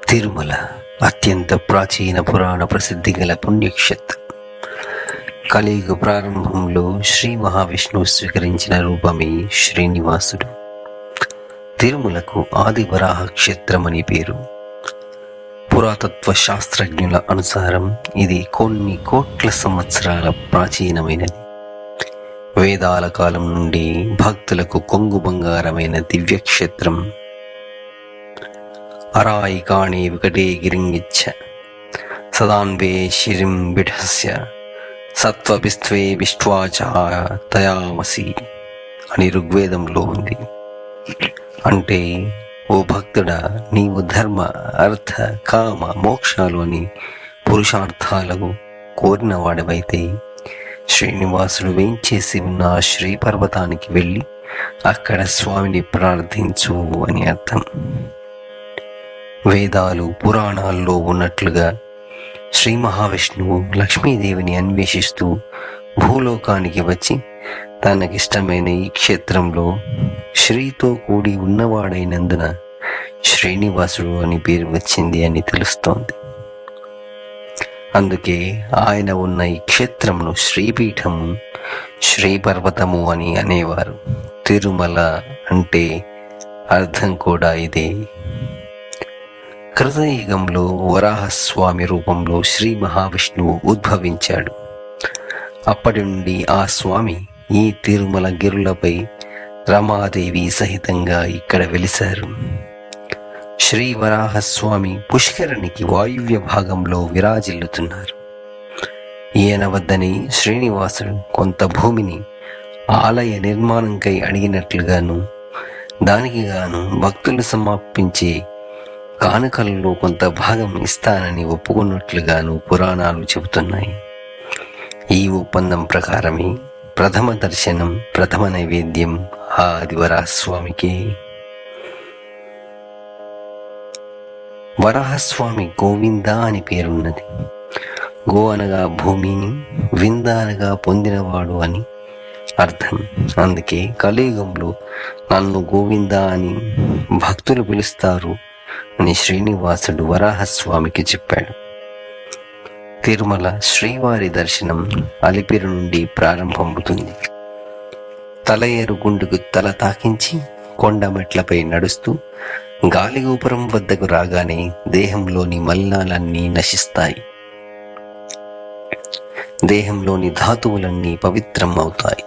తిరుమల అత్యంత ప్రాచీన పురాణ ప్రసిద్ధి గల పుణ్యక్షేత్రం. కలియుగ ప్రారంభంలో శ్రీ మహావిష్ణువు స్వీకరించిన రూపమే శ్రీనివాసుడు. తిరుమలకు ఆది వరాహ క్షేత్రం అని పేరు. పురాతత్వ శాస్త్రజ్ఞుల అనుసారం ఇది కొన్ని కోట్ల సంవత్సరాల ప్రాచీనమైనది. వేదాల కాలం నుండి భక్తులకు కొంగు బంగారమైన దివ్యక్షేత్రం. అరాయి కాణి వికటే గిరింగిచ్చ సదాన్వే శిరిం బిఢస్య సత్వపిస్త్వే విష్ట్వాచ తయామసి అని ఋగ్వేదంలో ఉంది. అంటే, ఓ భక్తుడా, నీవు ధర్మ అర్థ కామ మోక్షాలు అని పురుషార్థాలకు కోరిన వాడివైతే శ్రీనివాసుడు వేంచేసి ఉన్న శ్రీ పర్వతానికి వెళ్ళి అక్కడ స్వామిని ప్రార్థించు అని అర్థం. వేదాలు పురాణాల్లో ఉన్నట్లుగా శ్రీ మహావిష్ణువు లక్ష్మీదేవిని అన్వేషిస్తూ భూలోకానికి వచ్చి తనకిష్టమైన ఈ క్షేత్రంలో శ్రీతో కూడి ఉన్నవాడైనందున శ్రీనివాసుడు అని పేరు వచ్చింది అని తెలుస్తోంది. అందుకే ఆయన ఉన్న ఈ క్షేత్రమును శ్రీపీఠము, శ్రీపర్వతము అని అనేవారు. తిరుమల అంటే అర్థం కూడా ఇదే. కృతయుగంలో వరాహస్వామి రూపంలో శ్రీ మహావిష్ణువు ఉద్భవించాడు. అప్పటి నుండి ఆ స్వామి ఈ తిరుమల గిరులపై రమాదేవి సహితంగా ఇక్కడ వెలిశారు. శ్రీ వరాహస్వామి పుష్కరిణికి వాయువ్య భాగంలో విరాజిల్లుతున్నారు. ఈయన వద్దని శ్రీనివాసుడు కొంత భూమిని ఆలయ నిర్మాణంకై అడిగినట్లుగాను, దానికి గాను భక్తులు సమర్పించే కానుకలలో కొంత భాగం ఇస్తానని ఒప్పుకున్నట్లుగాను పురాణాలు చెబుతున్నాయి. ఈ ఒప్పందం ప్రకారమే ప్రథమ దర్శనం, ప్రథమ నైవేద్యం ఆదివరాహస్వామికి. వరాహస్వామి గోవింద అని పేరున్నది. గో అనగా భూమిని, వింద అనగా పొందినవాడు అని అర్థం. అందుకే కలియుగంలో నన్ను గోవింద అని భక్తులు పిలుస్తారు అని శ్రీనివాసుడు వరాహస్వామికి చెప్పాడు. తిరుమల శ్రీవారి దర్శనం అలిపిరి నుండి ప్రారంభమవుతుంది. తలయేరు గుండుకు తల తాకించి కొండమెట్లపై నడుస్తూ గాలిగోపురం వద్దకు రాగానే దేహంలోని మలినాలన్నీ నశిస్తాయి. దేహంలోని ధాతువులన్నీ పవిత్రం అవుతాయి.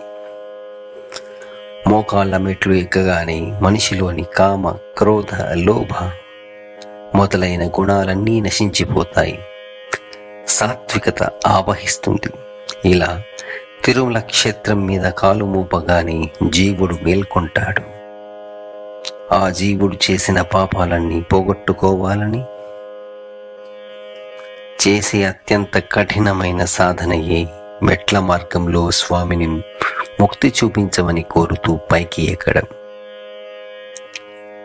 మోకాళ్ళ మెట్లు ఎక్కగానే మనిషిలోని కామ, క్రోధ, లోభ మొదలైన గుణాలన్నీ నశించిపోతాయి. సాత్వికత ఆవహిస్తుంది. ఇలా తిరుమల క్షేత్రం మీద కాలు మోపగానే జీవుడు మేల్కొంటాడు. ఆ జీవుడు చేసిన పాపాలన్నీ పోగొట్టుకోవాలని చేసే అత్యంత కఠినమైన సాధనయే మెట్ల మార్గంలో స్వామిని ముక్తి చూపించమని కోరుతూ పైకి ఎక్కడం.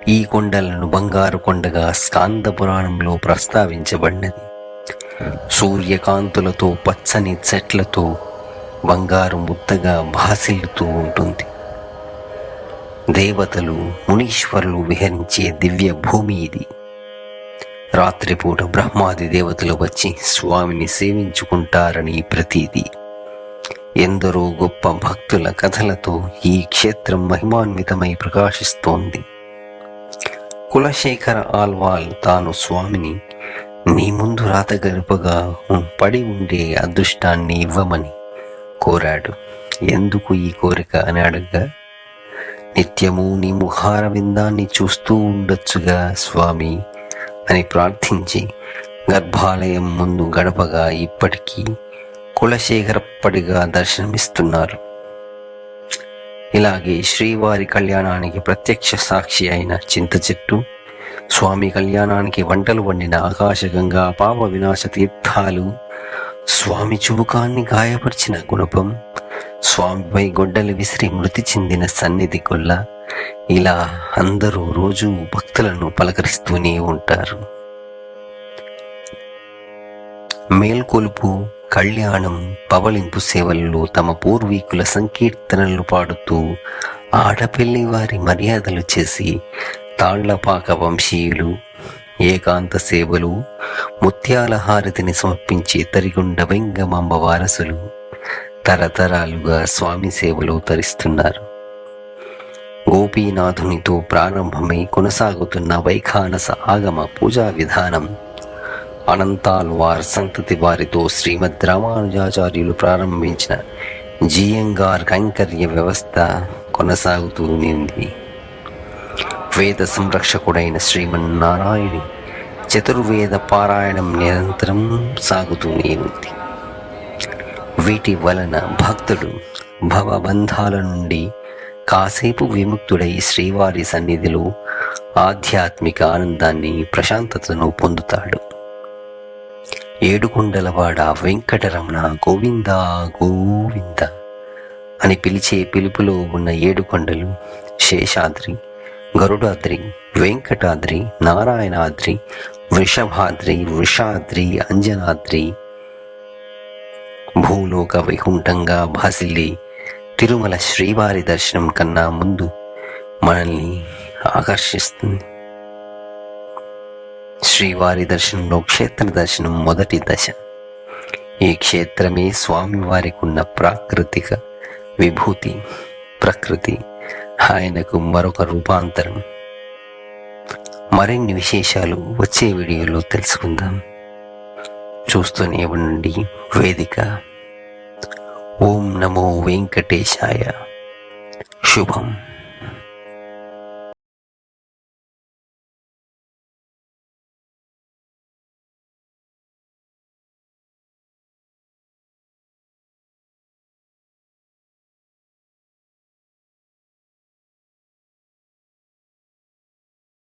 ఈ కొండలను బంగారు కొండగా స్కాంద పురాణంలో ప్రస్తావించబడినది. సూర్యకాంతులతో, పచ్చని చెట్లతో బంగారు ముద్దగా భాసిల్లుతూ ఉంటుంది. దేవతలు, మునీశ్వరులు విహరించే దివ్య భూమి ఇది. రాత్రిపూట బ్రహ్మాది దేవతలు వచ్చి స్వామిని సేవించుకుంటారని ప్రతీది. ఎందరో గొప్ప భక్తుల కథలతో ఈ క్షేత్రం మహిమాన్వితమై ప్రకాశిస్తోంది. కులశేఖర ఆల్వాల్ తాను స్వామిని నీ ముందు రాత గలుపగా పడి ఉండే అదృష్టాన్ని ఇవ్వమని కోరాడు. ఎందుకు ఈ కోరిక అని అడగ్గా, నిత్యము నీ ముఖార విందాన్ని చూస్తూ ఉండొచ్చుగా స్వామి అని ప్రార్థించి గర్భాలయం ముందు గడపగా ఇప్పటికీ కులశేఖరప్పటిగా దర్శనమిస్తున్నారు. ఇలాగే శ్రీవారి కళ్యాణానికి ప్రత్యక్ష సాక్షి అయిన చింత చెట్టు, స్వామి కళ్యాణానికి వంటలు వండిన ఆకాశగంగా, పాప వినాశ తీర్థాలు, స్వామి చుబుకాన్ని గాయపరిచిన గుణపం, స్వామిపై గొడ్డలు విసిరి మృతి చెందిన సన్నిధి కొల్ల, ఇలా అందరూ రోజు భక్తులను పలకరిస్తూనే ఉంటారు. మేల్కొలుపు, కళ్యాణం, పవళింపు సేవల్లో తమ పూర్వీకుల సంకీర్తనలు పాడుతూ ఆడపిల్లి వారి మర్యాదలు చేసి తాళ్లపాక వంశీయులు ఏకాంత సేవలు, ముత్యాల హారతిని సమర్పించే తరిగొండ వెంగమాంబ వారసులు తరతరాలుగా స్వామి సేవలో తరిస్తున్నారు. గోపీనాథునితో ప్రారంభమై కొనసాగుతున్న వైఖానస ఆగమ పూజా విధానం అనంతాల్వార్ సంతతి వారితో శ్రీమద్ రామానుజాచార్యులు ప్రారంభించిన జియంగార్ కైంకర్య వ్యవస్థ కొనసాగుతూనే ఉంది. వేద సంరక్షకుడైన శ్రీమన్నారాయణి చతుర్వేద పారాయణం నిరంతరం సాగుతూనే ఉంది. వీటి వలన భక్తుడు భవబంధాల నుండి కాసేపు విముక్తుడై శ్రీవారి సన్నిధిలో ఆధ్యాత్మిక ఆనందాన్ని, ప్రశాంతతను పొందుతాడు. ఏడుకొండలవాడ వెంకటరమణ గోవింద గోవింద అని పిలిచే పిలుపులో ఉన్న 7 కొండలు శేషాద్రి, గరుడాద్రి, వెంకటాద్రి, నారాయణాద్రి, వృషభాద్రి, వృషాద్రి, అంజనాద్రి, భూలోక వైకుంఠంగా భాసిల్లి తిరుమల శ్రీవారి దర్శనం కన్నా ముందు మనల్ని ఆకర్షిస్తుంది. శ్రీవారి దర్శనంలో క్షేత్ర దర్శనం మొదటి దశ. ఈ క్షేత్రమే స్వామివారికి ఉన్న ప్రాకృతిక విభూతి, ప్రకృతి, ఆయనకు మరొక రూపాంతరం. మరిన్ని విశేషాలు వచ్చే వీడియోలో తెలుసుకుందాం. చూస్తూనే ఉండండి వేదిక. ఓం నమో వెంకటేశాయ. శుభం.